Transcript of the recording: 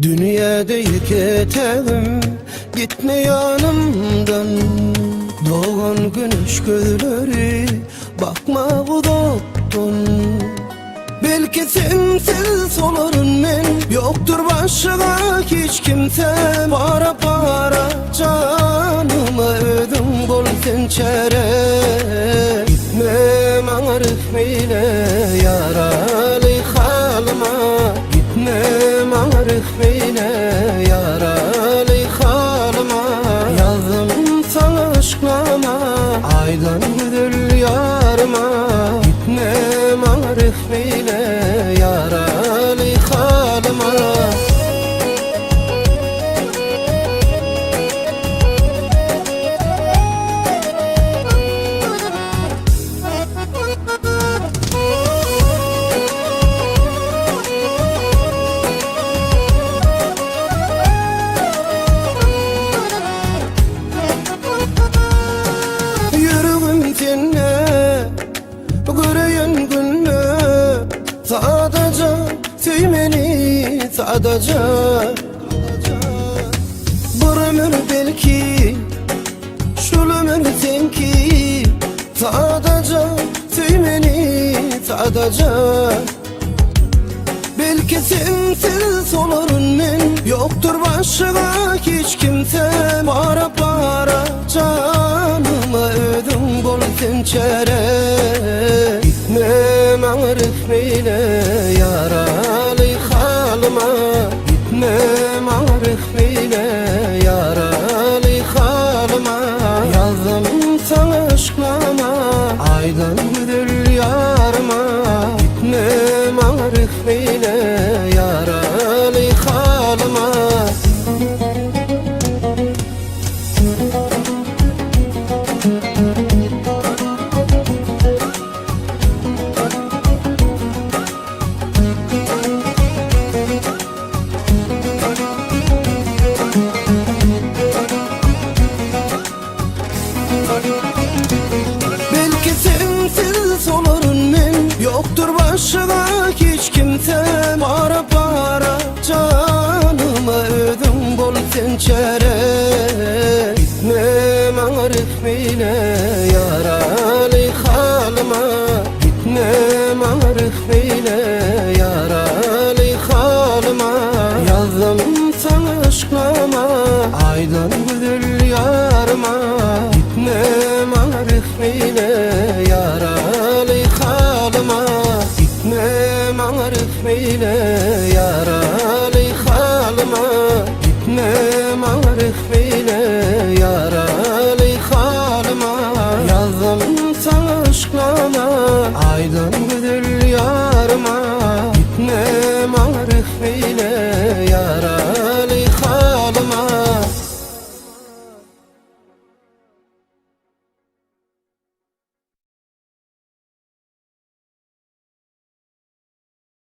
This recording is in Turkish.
Dünyada yeketevim, gitme yanımdan. Doğan güneş gözleri, bakma uzaktan. Belki sensiz olarım men, yoktur başka hiç kimse. Para para canıma ödüm bol sen çare. Gitme bana rıhmeyle yaralı halıma. Gitme bana rıhmeyle yaralı halıma. Yazdım sana aşklama, aydan güdül yarıma. Gitme bana rıhmeyle yaralı halıma. Sadece sevmeni, sadece bir ömür belki, şu ömür senki. Sadece sevmeni, sadece belki sensiz olurum men, yoktur başka hiç kimse. Para para canıma ödüm bol sen çare. Gitme bana rıhmeyle yaralı halıma. Gitme bana rıhmeyle yaralı halıma. Yazdım sana aşklama, aydan güdül yarıma. Gitme bana rıhmeyle yaralı halıma. Belki sensiz olurum men, yoktur başka hiç kimse. Para para canıma ödüm bol sen çare. Gitme bana rıhmeyle yaralı halıma. Gitme bana rıhmeyle yaralı halıma. Yazdım sana aşklama, aydan güdül yarıma. Gitme bana rıhmeyle yaralı halıma. Gitme bana rıhmeyle yaralı halıma. Gitme bana rıhmeyle yaralı halıma. Yazdım sana aşklama, aydan